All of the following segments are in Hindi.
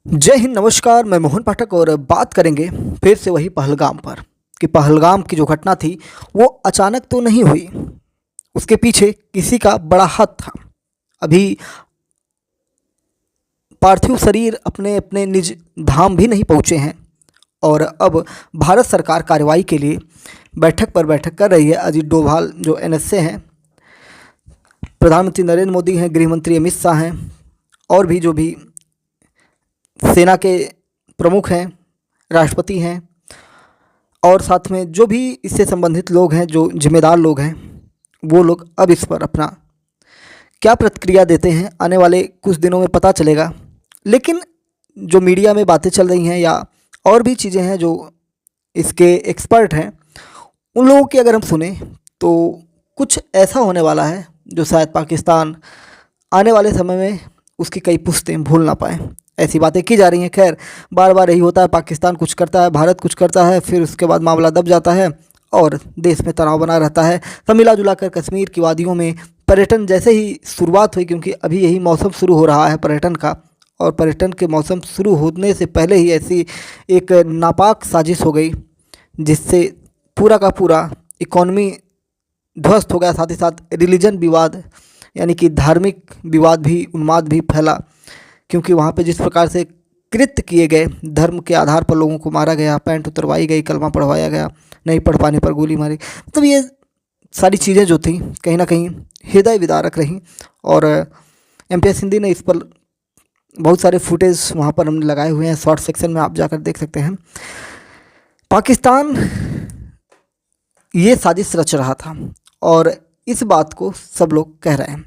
जय हिंद, नमस्कार। मैं मोहन पाठक और बात करेंगे फिर से वही पहलगाम पर कि पहलगाम की जो घटना थी वो अचानक तो नहीं हुई। उसके पीछे किसी का बड़ा हाथ था। अभी पार्थिव शरीर अपने अपने निज धाम भी नहीं पहुंचे हैं और अब भारत सरकार कार्रवाई के लिए बैठक पर बैठक कर रही है। अजीत डोभाल जो एनएसए हैं, प्रधानमंत्री नरेंद्र मोदी हैं, गृह मंत्री अमित शाह हैं और भी जो भी सेना के प्रमुख हैं, राष्ट्रपति हैं और साथ में जो भी इससे संबंधित लोग हैं, जो जिम्मेदार लोग हैं, वो लोग अब इस पर अपना क्या प्रतिक्रिया देते हैं आने वाले कुछ दिनों में पता चलेगा। लेकिन जो मीडिया में बातें चल रही हैं या और भी चीज़ें हैं, जो इसके एक्सपर्ट हैं, उन लोगों की अगर हम सुने तो कुछ ऐसा होने वाला है जो शायद पाकिस्तान आने वाले समय में उसकी कई पुश्तें भूल ना पाए। ऐसी बातें की जा रही हैं। खैर, बार बार यही होता है, पाकिस्तान कुछ करता है, भारत कुछ करता है, फिर उसके बाद मामला दब जाता है और देश में तनाव बना रहता है। सब मिला जुला कर कश्मीर की वादियों में पर्यटन जैसे ही शुरुआत हुई, क्योंकि अभी यही मौसम शुरू हो रहा है पर्यटन का, और पर्यटन के मौसम शुरू होने से पहले ही ऐसी एक नापाक साजिश हो गई जिससे पूरा का पूरा इकॉनमी ध्वस्त हो गया। साथ ही साथ रिलीजन विवाद यानी कि धार्मिक विवाद भी, उन्माद भी फैला, क्योंकि वहाँ पे जिस प्रकार से कृत्य किए गए, धर्म के आधार पर लोगों को मारा गया, पैंट उतरवाई गई, कलमा पढ़वाया गया, नहीं पढ़ पाने पर गोली मारी। मतलब ये सारी चीज़ें जो थी कहीं ना कहीं हृदय विदारक रहीं। और एमपीएस हिंदी ने इस पर बहुत सारे फुटेज वहाँ पर हमने लगाए हुए हैं, शॉर्ट सेक्शन में आप जाकर देख सकते हैं। पाकिस्तान ये साजिश रच रहा था और इस बात को सब लोग कह रहे हैं।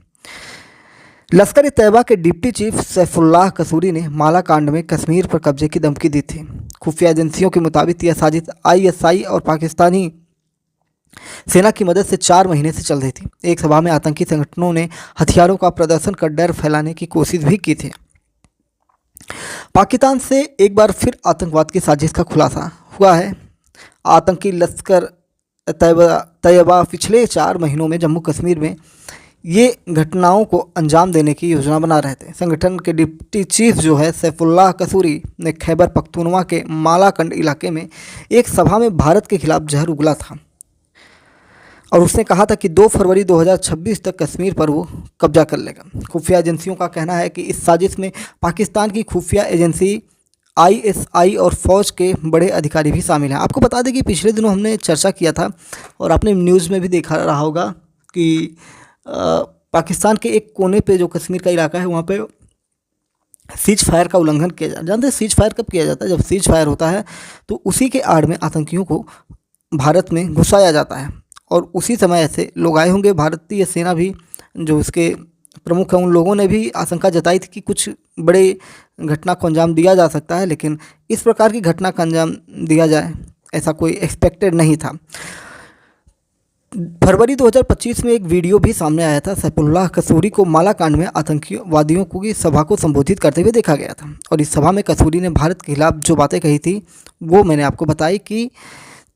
लश्कर ए तैयबा के डिप्टी चीफ सैफुल्लाह कसूरी ने माला कांड में कश्मीर पर कब्जे की धमकी दी थी। खुफिया एजेंसियों के मुताबिक यह साजिश आईएसआई और पाकिस्तानी सेना की मदद से 4 महीने से चल रही थी। एक सभा में आतंकी संगठनों ने हथियारों का प्रदर्शन कर डर फैलाने की कोशिश भी की थी। पाकिस्तान से एक बार फिर आतंकवाद की साजिश का खुलासा हुआ है। आतंकी लश्कर तैयबा पिछले 4 महीनों में जम्मू कश्मीर में ये घटनाओं को अंजाम देने की योजना बना रहे थे। संगठन के डिप्टी चीफ जो है सैफुल्लाह कसूरी ने खैबर पख्तूनवा के मालाकंड इलाके में एक सभा में भारत के खिलाफ जहर उगला था और उसने कहा था कि 2 फरवरी 2026 तक कश्मीर पर वो कब्जा कर लेगा। खुफिया एजेंसियों का कहना है कि इस साजिश में पाकिस्तान की खुफिया एजेंसी आईएसआई और फ़ौज के बड़े अधिकारी भी शामिल हैं। आपको बता दें कि पिछले दिनों हमने चर्चा किया था और आपने न्यूज़ में भी देखा रहा होगा कि पाकिस्तान के एक कोने पे जो कश्मीर का इलाका है वहाँ पे सीज फायर का उल्लंघन किया जाता है। जानते हैं सीज फायर कब किया जाता है? जब सीज फायर होता है तो उसी के आड़ में आतंकियों को भारत में घुसाया जाता है और उसी समय ऐसे लोग आए होंगे। भारतीय सेना भी जो उसके प्रमुख हैं, उन लोगों ने भी आशंका जताई थी कि कुछ बड़े घटना को अंजाम दिया जा सकता है, लेकिन इस प्रकार की घटना का अंजाम दिया जाए ऐसा कोई एक्सपेक्टेड नहीं था। फरवरी 2025 में एक वीडियो भी सामने आया था। सैफुल्लाह कसूरी को मालाकांड में आतंकवादियों की सभा को संबोधित करते हुए देखा गया था और इस सभा में कसूरी ने भारत के खिलाफ जो बातें कही थी वो मैंने आपको बताई कि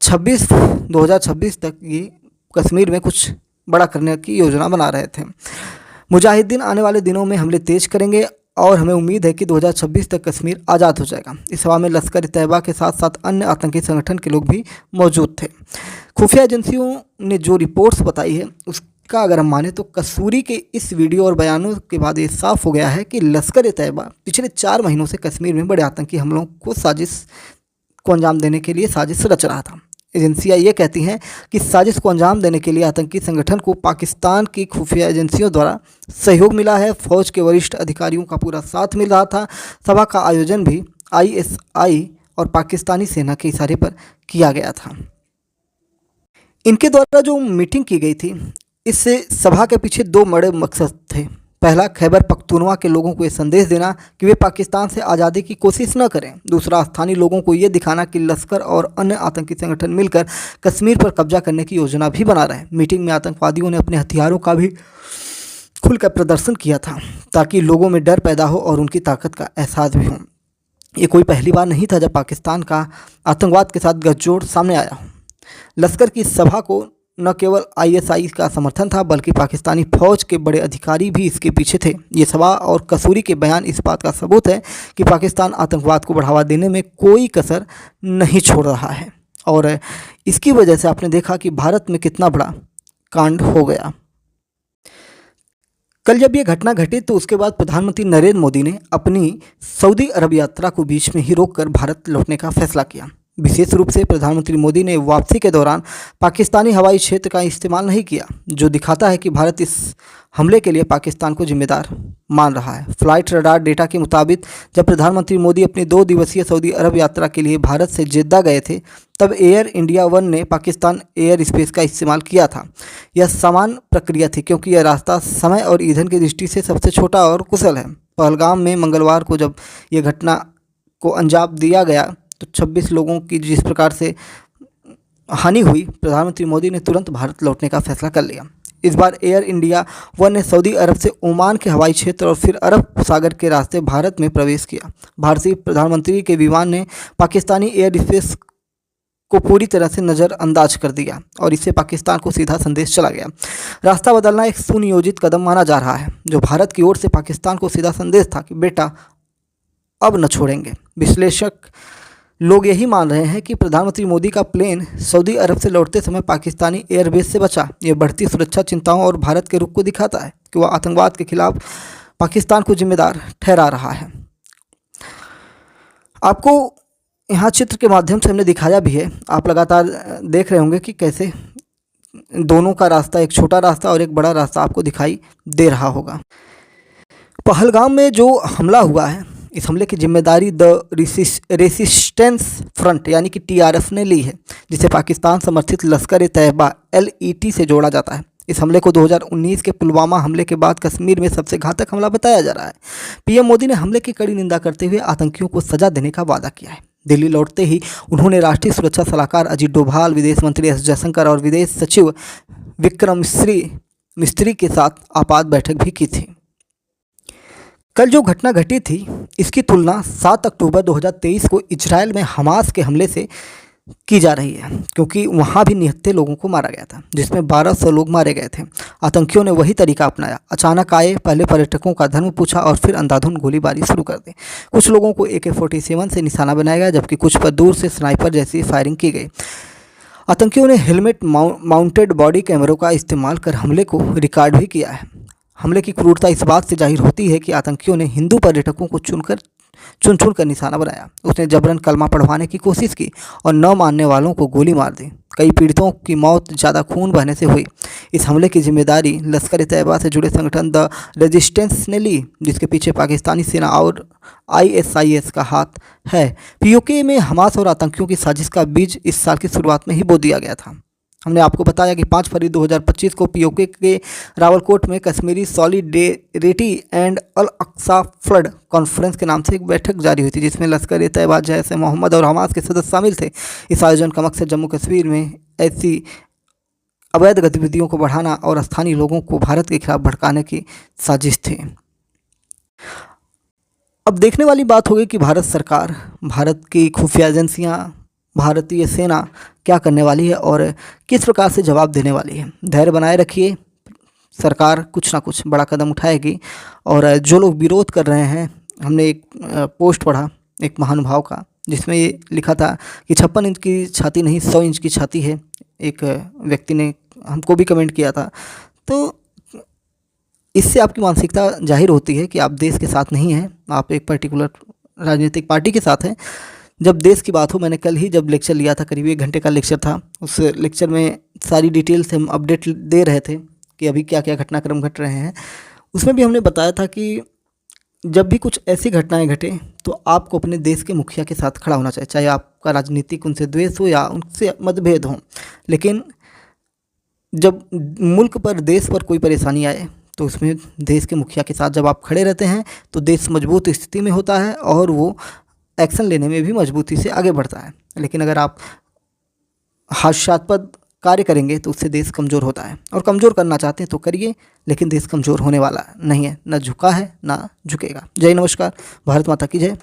2026 तक ये कश्मीर में कुछ बड़ा करने की योजना बना रहे थे। मुजाहिदीन आने वाले दिनों में हमले तेज करेंगे और हमें उम्मीद है कि 2026 तक कश्मीर आज़ाद हो जाएगा। इस सभा में लश्कर ए तैयबा के साथ साथ अन्य आतंकी संगठन के लोग भी मौजूद थे। खुफिया एजेंसियों ने जो रिपोर्ट्स बताई है उसका अगर हम माने तो कसूरी के इस वीडियो और बयानों के बाद ये साफ हो गया है कि लश्कर ए तैयबा पिछले 4 महीनों से कश्मीर में बड़े आतंकी हमलों को अंजाम देने के लिए साजिश रच रहा था। एजेंसियां ये कहती हैं कि साजिश को अंजाम देने के लिए आतंकी संगठन को पाकिस्तान की खुफिया एजेंसियों द्वारा सहयोग मिला है। फौज के वरिष्ठ अधिकारियों का पूरा साथ मिल रहा था। सभा का आयोजन भी आईएसआई और पाकिस्तानी सेना के इशारे पर किया गया था। इनके द्वारा जो मीटिंग की गई थी, इससे सभा के पीछे 2 बड़े मकसद थे। पहला, खैबर पख्तूनवा के लोगों को ये संदेश देना कि वे पाकिस्तान से आज़ादी की कोशिश न करें। दूसरा, स्थानीय लोगों को ये दिखाना कि लश्कर और अन्य आतंकी संगठन मिलकर कश्मीर पर कब्जा करने की योजना भी बना रहे हैं। मीटिंग में आतंकवादियों ने अपने हथियारों का भी खुलकर प्रदर्शन किया था ताकि लोगों में डर पैदा हो और उनकी ताकत का एहसास भी हो। ये कोई पहली बार नहीं था जब पाकिस्तान का आतंकवाद के साथ गठजोड़ सामने आया हो। लश्कर की सभा को न केवल आईएसआई का समर्थन था बल्कि पाकिस्तानी फौज के बड़े अधिकारी भी इसके पीछे थे। ये सबा और कसूरी के बयान इस बात का सबूत है कि पाकिस्तान आतंकवाद को बढ़ावा देने में कोई कसर नहीं छोड़ रहा है और इसकी वजह से आपने देखा कि भारत में कितना बड़ा कांड हो गया। कल जब ये घटना घटी तो उसके बाद प्रधानमंत्री नरेंद्र मोदी ने अपनी सऊदी अरब यात्रा को बीच में ही रोककर भारत लौटने का फैसला किया। विशेष रूप से प्रधानमंत्री मोदी ने वापसी के दौरान पाकिस्तानी हवाई क्षेत्र का इस्तेमाल नहीं किया, जो दिखाता है कि भारत इस हमले के लिए पाकिस्तान को जिम्मेदार मान रहा है। फ्लाइट रडार डेटा के मुताबिक जब प्रधानमंत्री मोदी अपनी 2 दिवसीय सऊदी अरब यात्रा के लिए भारत से जेद्दा गए थे तब एयर इंडिया 1 ने पाकिस्तान एयर स्पेस का इस्तेमाल किया था। यह समान प्रक्रिया थी क्योंकि यह रास्ता समय और ईंधन की दृष्टि से सबसे छोटा और कुशल है। पहलगाम में मंगलवार को जब यह घटना को अंजाम दिया गया तो 26 लोगों की जिस प्रकार से हानि हुई, प्रधानमंत्री मोदी ने तुरंत भारत लौटने का फैसला कर लिया। इस बार एयर इंडिया 1 ने सऊदी अरब से ओमान के हवाई क्षेत्र और फिर अरब सागर के रास्ते भारत में प्रवेश किया। भारतीय प्रधानमंत्री के विमान ने पाकिस्तानी एयर स्पेस को पूरी तरह से नज़रअंदाज कर दिया और इससे पाकिस्तान को सीधा संदेश चला गया। रास्ता बदलना एक सुनियोजित कदम माना जा रहा है, जो भारत की ओर से पाकिस्तान को सीधा संदेश था कि बेटा अब न छोड़ेंगे। विश्लेषक लोग यही मान रहे हैं कि प्रधानमंत्री मोदी का प्लेन सऊदी अरब से लौटते समय पाकिस्तानी एयरबेस से बचा। ये बढ़ती सुरक्षा चिंताओं और भारत के रुख को दिखाता है कि वह आतंकवाद के खिलाफ पाकिस्तान को जिम्मेदार ठहरा रहा है। आपको यहाँ चित्र के माध्यम से हमने दिखाया भी है, आप लगातार देख रहे होंगे कि कैसे दोनों का रास्ता, एक छोटा रास्ता और एक बड़ा रास्ता आपको दिखाई दे रहा होगा। पहलगाम में जो हमला हुआ है, इस हमले की जिम्मेदारी द रेसिस्टेंस फ्रंट यानी कि टीआरएफ ने ली है, जिसे पाकिस्तान समर्थित लश्कर ए तैयबा LET से जोड़ा जाता है। इस हमले को 2019 के पुलवामा हमले के बाद कश्मीर में सबसे घातक हमला बताया जा रहा है। पीएम मोदी ने हमले की कड़ी निंदा करते हुए आतंकियों को सजा देने का वादा किया है। दिल्ली लौटते ही उन्होंने राष्ट्रीय सुरक्षा सलाहकार अजीत डोभाल, विदेश मंत्री एस जयशंकर और विदेश सचिव विक्रम मिस्री के साथ आपात बैठक भी की थी। कल जो घटना घटी थी इसकी तुलना 7 अक्टूबर 2023 को इजराइल में हमास के हमले से की जा रही है, क्योंकि वहाँ भी निहत्थे लोगों को मारा गया था, जिसमें 1200 लोग मारे गए थे। आतंकियों ने वही तरीका अपनाया, अचानक आए, पहले पर्यटकों का धर्म पूछा और फिर अंधाधुंध गोलीबारी शुरू कर दी। कुछ लोगों को AK-47 से निशाना बनाया गया, जबकि कुछ पर दूर से स्नाइपर जैसी फायरिंग की गई। आतंकियों ने हेलमेट माउंटेड बॉडी कैमरों का इस्तेमाल कर हमले को रिकॉर्ड भी किया है। हमले की क्रूरता इस बात से जाहिर होती है कि आतंकियों ने हिंदू पर्यटकों को चुन कर निशाना बनाया। उसने जबरन कलमा पढ़वाने की कोशिश की और न मानने वालों को गोली मार दी। कई पीड़ितों की मौत ज़्यादा खून बहने से हुई। इस हमले की जिम्मेदारी लश्कर ए तैयबा से जुड़े संगठन द रेजिस्टेंस ने ली, जिसके पीछे पाकिस्तानी सेना और ISIS का हाथ है। POK में हमास और आतंकियों की साजिश का बीज इस साल की शुरुआत में ही बो दिया गया था। हमने आपको बताया कि 5 फरवरी 2025 को POK के रावलकोट में Kashmiri solidarity and Al Aqsa flood conference के नाम से एक बैठक जारी हुई थी, जिसमें लश्कर ए तैयबा, जैश ए मोहम्मद और हमास के सदस्य शामिल थे। इस आयोजन का मकसद जम्मू कश्मीर में ऐसी अवैध गतिविधियों को बढ़ाना और स्थानीय लोगों को भारत के खिलाफ भड़काने की साजिश थी। अब देखने वाली बात होगी कि भारत सरकार, भारत की खुफिया एजेंसियाँ, भारतीय सेना क्या करने वाली है और किस प्रकार से जवाब देने वाली है। धैर्य बनाए रखिए, सरकार कुछ ना कुछ बड़ा कदम उठाएगी। और जो लोग विरोध कर रहे हैं, हमने एक पोस्ट पढ़ा एक महानुभाव का, जिसमें ये लिखा था कि 56 इंच की छाती नहीं 100 इंच की छाती है। एक व्यक्ति ने हमको भी कमेंट किया था। तो इससे आपकी मानसिकता जाहिर होती है कि आप देश के साथ नहीं हैं, आप एक पर्टिकुलर राजनीतिक पार्टी के साथ हैं। जब देश की बात हो, मैंने कल ही जब लेक्चर लिया था, करीब 1 घंटे का लेक्चर था, उस लेक्चर में सारी डिटेल से हम अपडेट दे रहे थे कि अभी क्या क्या घटनाक्रम घट रहे हैं। उसमें भी हमने बताया था कि जब भी कुछ ऐसी घटनाएं घटे तो आपको अपने देश के मुखिया के साथ खड़ा होना चाहिए, चाहे आपका राजनीतिक उनसे द्वेष हो या उनसे मतभेद हो। लेकिन जब मुल्क पर, देश पर कोई परेशानी आए तो उसमें देश के मुखिया के साथ जब आप खड़े रहते हैं तो देश मजबूत स्थिति में होता है और वो एक्शन लेने में भी मजबूती से आगे बढ़ता है। लेकिन अगर आप हास्यास्पद कार्य करेंगे तो उससे देश कमज़ोर होता है, और कमज़ोर करना चाहते हैं तो करिए, लेकिन देश कमज़ोर होने वाला नहीं है, ना झुका है ना झुकेगा। जय नमस्कार, भारत माता की जय।